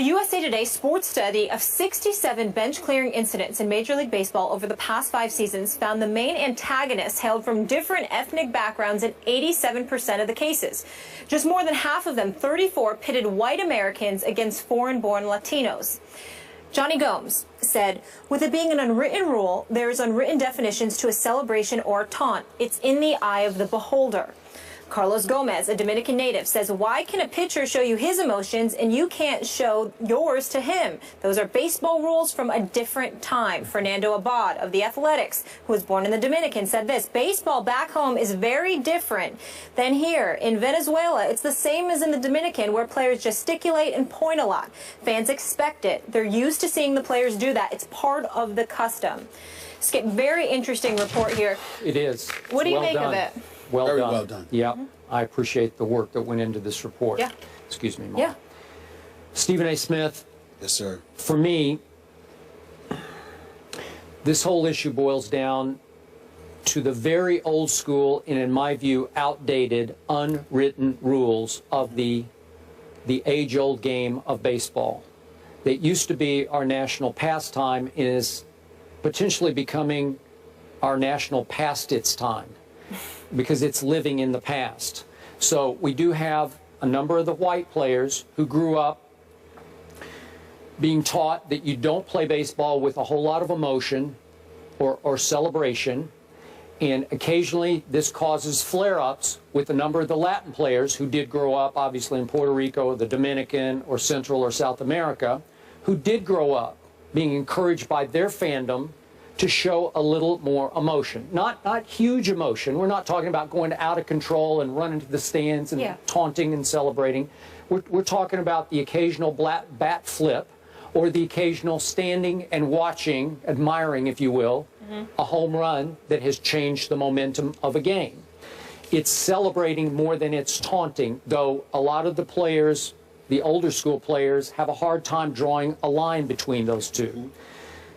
A USA Today sports study of 67 bench-clearing incidents in Major League Baseball over the past 5 seasons found the main antagonists hailed from different ethnic backgrounds in 87% of the cases. Just more than half of them, 34, pitted white Americans against foreign-born Latinos. Johnny Gomes said, with it being an unwritten rule, there is unwritten definitions to a celebration or a taunt. It's in the eye of the beholder. Carlos Gomez, a Dominican native, says, why can a pitcher show you his emotions and you can't show yours to him? Those are baseball rules from a different time. Fernando Abad of the Athletics, who was born in the Dominican, said this, baseball back home is very different than here. In Venezuela, it's the same as in the Dominican, where players gesticulate and point a lot. Fans expect it. They're used to seeing the players do that. It's part of the custom. Skip, very interesting report here. It is. What do you make of it? Very well done. Yeah, I appreciate the work that went into this report. Yeah. Excuse me, Mark. Yeah. Stephen A. Smith. Yes, sir. For me, this whole issue boils down to the very old school and, in my view, outdated, unwritten rules of the age-old game of baseball that used to be our national pastime and is potentially becoming our national past its time, because it's living in the past. So we do have a number of the white players who grew up being taught that you don't play baseball with a whole lot of emotion or celebration, and occasionally this causes flare-ups with a number of the Latin players who did grow up, obviously in Puerto Rico, the Dominican, or Central or South America, who did grow up being encouraged by their fandom to show a little more emotion. Not huge emotion. We're not talking about going out of control and running to the stands and taunting and celebrating. We're talking about the occasional bat flip or the occasional standing and watching, admiring, if you will, a home run that has changed the momentum of a game. It's celebrating more than it's taunting, though a lot of the players, the older school players, have a hard time drawing a line between those two.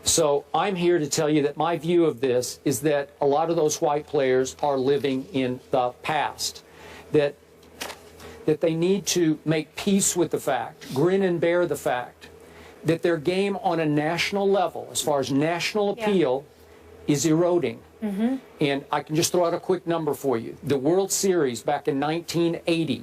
So I'm here to tell you that my view of this is that a lot of those white players are living in the past, that they need to make peace with the fact, grin and bear the fact, that their game on a national level, as far as national appeal, is eroding. And I can just throw out a quick number for you. The World Series back in 1980,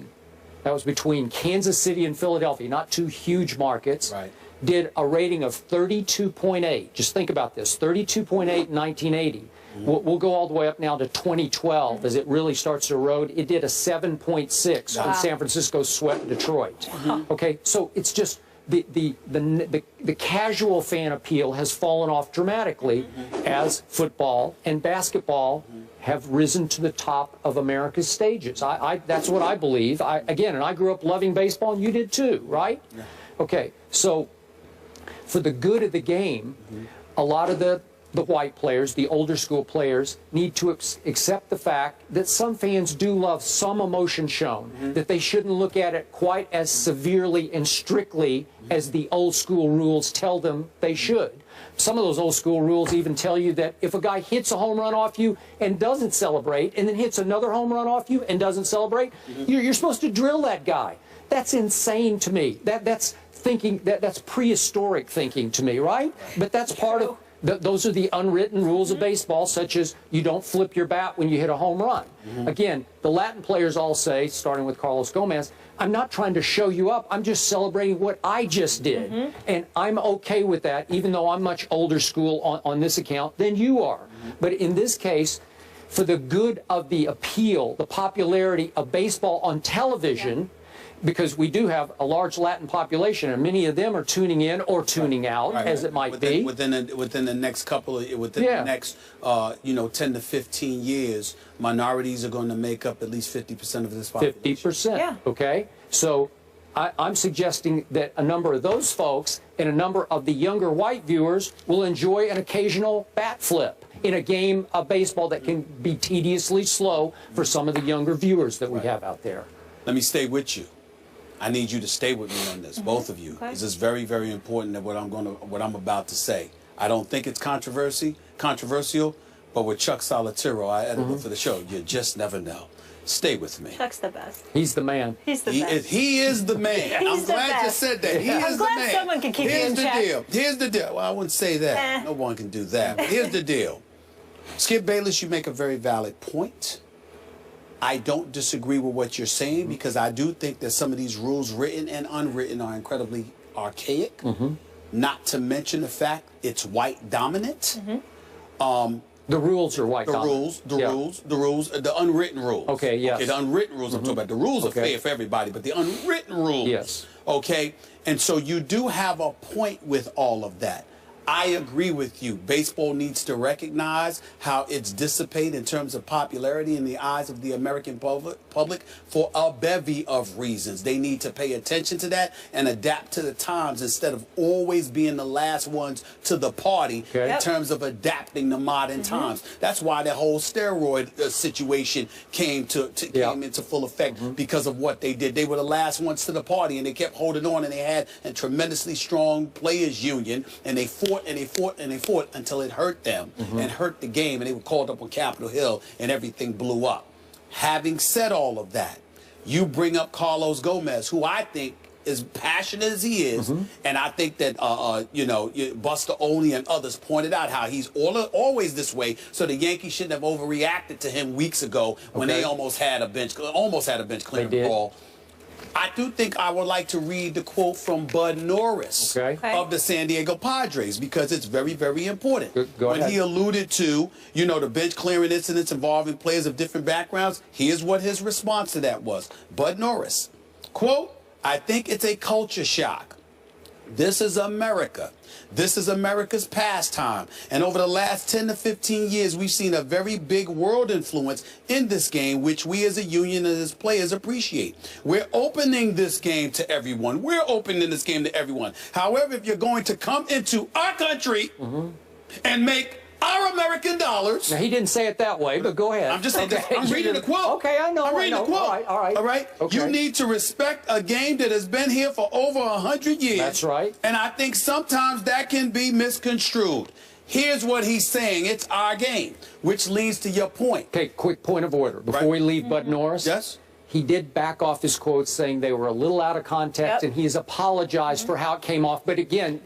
that was between Kansas City and Philadelphia, not two huge markets. Right. Did a rating of 32.8. Just think about this, 32.8 in 1980. We'll go all the way up now to 2012 as it really starts to erode. It did a 7.6 when San Francisco swept Detroit. Okay, so it's just the casual fan appeal has fallen off dramatically as football and basketball have risen to the top of America's stages. That's what I believe. Again, and I grew up loving baseball, and you did too, right? Yeah. Okay, so for the good of the game, a lot of the white players, the older school players, need to accept the fact that some fans do love some emotion shown, that they shouldn't look at it quite as severely and strictly as the old school rules tell them they should. Some of those old school rules even tell you that if a guy hits a home run off you and doesn't celebrate, and then hits another home run off you and doesn't celebrate, you're supposed to drill that guy. That's insane to me. That's thinking, that's prehistoric thinking to me, right? But that's part of, those are the unwritten rules of baseball, such as you don't flip your bat when you hit a home run. Again, the Latin players all say, starting with Carlos Gomez, I'm not trying to show you up, I'm just celebrating what I just did. And I'm okay with that, even though I'm much older school on this account than you are. But in this case, for the good of the appeal, the popularity of baseball on television, because we do have a large Latin population, and many of them are tuning in or tuning out, as it might be. Within the next couple of, the next, 10 to 15 years, minorities are going to make up at least 50% of this population. 50%. Okay. So I'm suggesting that a number of those folks and a number of the younger white viewers will enjoy an occasional bat flip in a game of baseball that can be tediously slow for some of the younger viewers that we have out there. Let me stay with you. I need you to stay with me on this, both of you. This is very, very important that what I'm about to say. I don't think it's controversial, but with Chuck Solitero, I edited for the show, you just never know. Stay with me. Chuck's the best. He's the man. He's the best. He is the man. I'm glad you said that. He is the man. I'm glad someone can keep you in check. Here's the deal. Well, I wouldn't say that. No one can do that. But here's the deal. Skip Bayless, you make a very valid point. I don't disagree with what you're saying because I do think that some of these rules, written and unwritten, are incredibly archaic. Not to mention the fact it's white dominant. The rules are white dominant. The rules, the unwritten rules. Okay, yes. Okay, the unwritten rules I'm talking about. The rules are fair for everybody, but the unwritten rules. Yes. Okay, and so you do have a point with all of that. I agree with you. Baseball needs to recognize how it's dissipated in terms of popularity in the eyes of the American public for a bevy of reasons. They need to pay attention to that and adapt to the times instead of always being the last ones to the party in terms of adapting to modern times. That's why that whole steroid situation came into full effect because of what they did. They were the last ones to the party and they kept holding on, and they had a tremendously strong players union, and they fought and they fought and they fought until it hurt them and hurt the game, and they were called up on Capitol Hill and everything blew up. Having said all of that, you bring up Carlos Gomez, who I think as passionate as he is, and I think that you know, Buster Olney and others pointed out how he's always this way. So the Yankees shouldn't have overreacted to him weeks ago when they almost had a bench clearing brawl. I do think I would like to read the quote from Bud Norris of the San Diego Padres because it's very, very important. Go ahead. When he alluded to, you know, the bench clearing incidents involving players of different backgrounds, here's what his response to that was. Bud Norris, quote, "I think it's a culture shock. This is America. This is America's pastime. And over the last 10 to 15 years, we've seen a very big world influence in this game, which we as a union and as players appreciate. We're opening this game to everyone. We're opening this game to everyone. However, if you're going to come into our country and make our American dollars." Now, he didn't say it that way, but go ahead. I'm just saying, I'm reading the quote. Okay, I know. I'm reading the quote. All right. All right. Okay. You need to respect a game that has been here for over 100 years. That's right. And I think sometimes that can be misconstrued. Here's what he's saying. It's our game, which leads to your point. Okay, quick point of order. Before we leave Bud Norris. Yes. He did back off his quotes saying they were a little out of context, and he has apologized for how it came off. But again,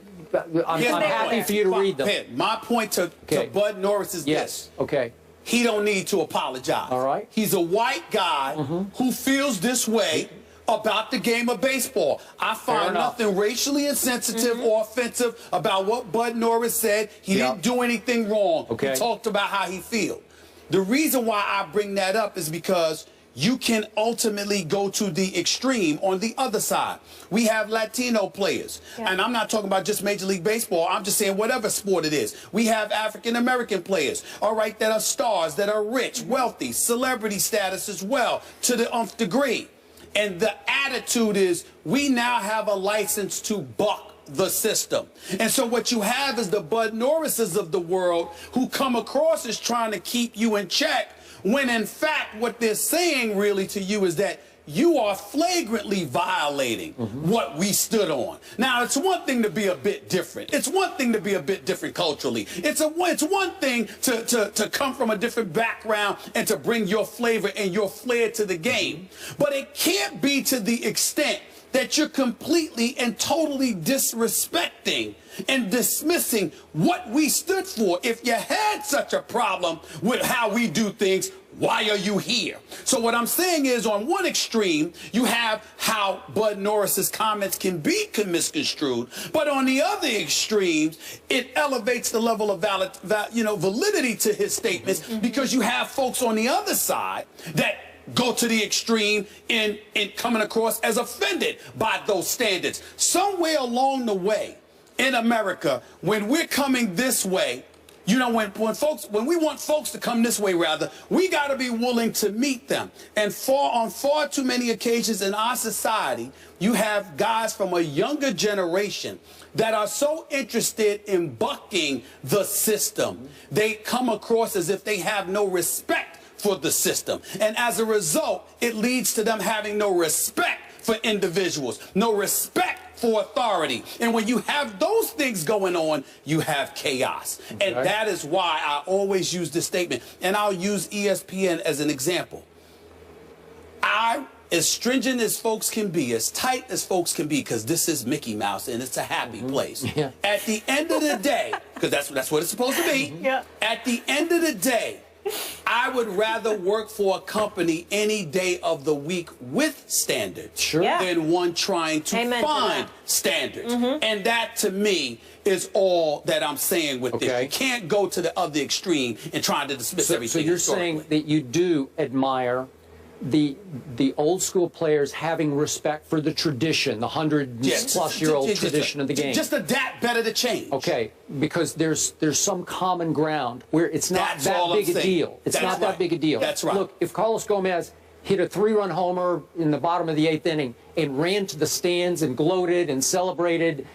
I'm happy for you to read them. My point to Bud Norris is this. Okay. He don't need to apologize. All right. He's a white guy who feels this way about the game of baseball. I find nothing racially insensitive or offensive about what Bud Norris said. He didn't do anything wrong. Okay. He talked about how he feels. The reason why I bring that up is because you can ultimately go to the extreme on the other side. We have Latino players, and I'm not talking about just Major League Baseball. I'm just saying whatever sport it is. We have African-American players, all right, that are stars, that are rich, wealthy, celebrity status as well, to the nth degree. And the attitude is we now have a license to buck the system. And so what you have is the Bud Norrises of the world who come across as trying to keep you in check, when in fact what they're saying really to you is that you are flagrantly violating what we stood on. Now, it's one thing to be a bit different. It's one thing to be a bit different culturally. It's one thing to come from a different background and to bring your flavor and your flair to the game. But it can't be to the extent that you're completely and totally disrespecting and dismissing what we stood for. If you had such a problem with how we do things, why are you here? So what I'm saying is, on one extreme, you have how Bud Norris's comments can be misconstrued, but on the other extremes, it elevates the level of validity to his statements, because you have folks on the other side that go to the extreme in coming across as offended by those standards. Somewhere along the way in America, when we're coming this way, you know, when we want folks to come this way, rather, we got to be willing to meet them. And on far too many occasions in our society, you have guys from a younger generation that are so interested in bucking the system, they come across as if they have no respect for the system. And as a result, it leads to them having no respect for individuals, no respect for authority. And when you have those things going on, you have chaos. And that is why I always use this statement. And I'll use ESPN as an example. as stringent as folks can be, as tight as folks can be, because this is Mickey Mouse and it's a happy place. Yeah. At the end of the day, because that's what it's supposed to be. Yeah. At the end of the day, I would rather work for a company any day of the week with standards Sure. Yeah. than one trying to Amen to find that. standards. And that, to me, is all that I'm saying with this. Okay. You can't go to the other extreme and try to dismiss So everything. you're saying historically. that you do admire the old school players having respect for the tradition, the 100-plus-year-old tradition of the game. Just adapt better to change. Okay, because there's some common ground where it's not That's all that I'm big a saying. deal. It's That's not that right. big a deal. That's right. Look, if Carlos Gomez hit a 3-run homer in the bottom of the 8th inning and ran to the stands and gloated and celebrated,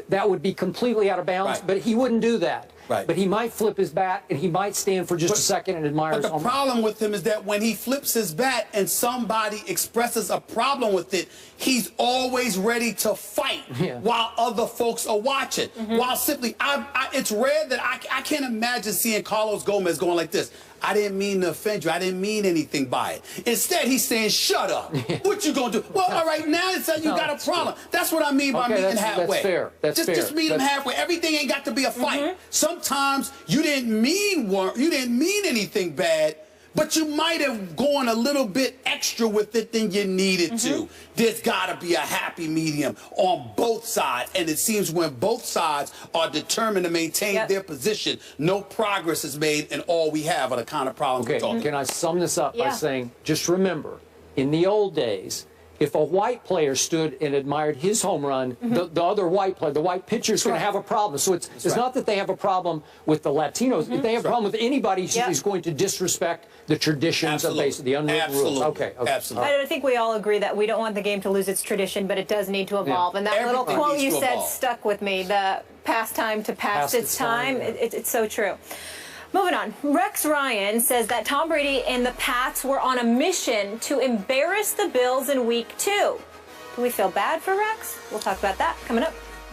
that would be completely out of bounds, Right. but he wouldn't do that. Right. But he might flip his bat and he might stand for just a second and admire But his the home. problem with him is that when he flips his bat and somebody expresses a problem with it, he's always ready to fight while other folks are watching. While simply, it's rare that I can't imagine seeing Carlos Gomez going like this. I didn't mean to offend you. I didn't mean anything by it. Instead, he's saying, shut up. What you going to do? Well, all right, now it's like you got a problem. That's what I mean by meeting halfway. That's fair. That's fair. Just meet him halfway. Everything ain't got to be a fight. Sometimes you didn't mean anything bad, but you might have gone a little bit extra with it than you needed to. There's got to be a happy medium on both sides, and it seems when both sides are determined to maintain their position, no progress is made, and all we have are the kind of problems we're talking about. Can I sum this up by saying, just remember, in the old days, if a white player stood and admired his home run, the other white player, the white pitcher is going to have a problem. So it's not that they have a problem with the Latinos. If they have a problem with anybody, he's going to disrespect the traditions of the unwritten rules. Okay. Absolutely. I think we all agree that we don't want the game to lose its tradition, but it does need to evolve. And that little quote you said stuck with me, the pastime to past its time. It's so true. Moving on, Rex Ryan says that Tom Brady and the Pats were on a mission to embarrass the Bills in Week 2. Do we feel bad for Rex? We'll talk about that coming up.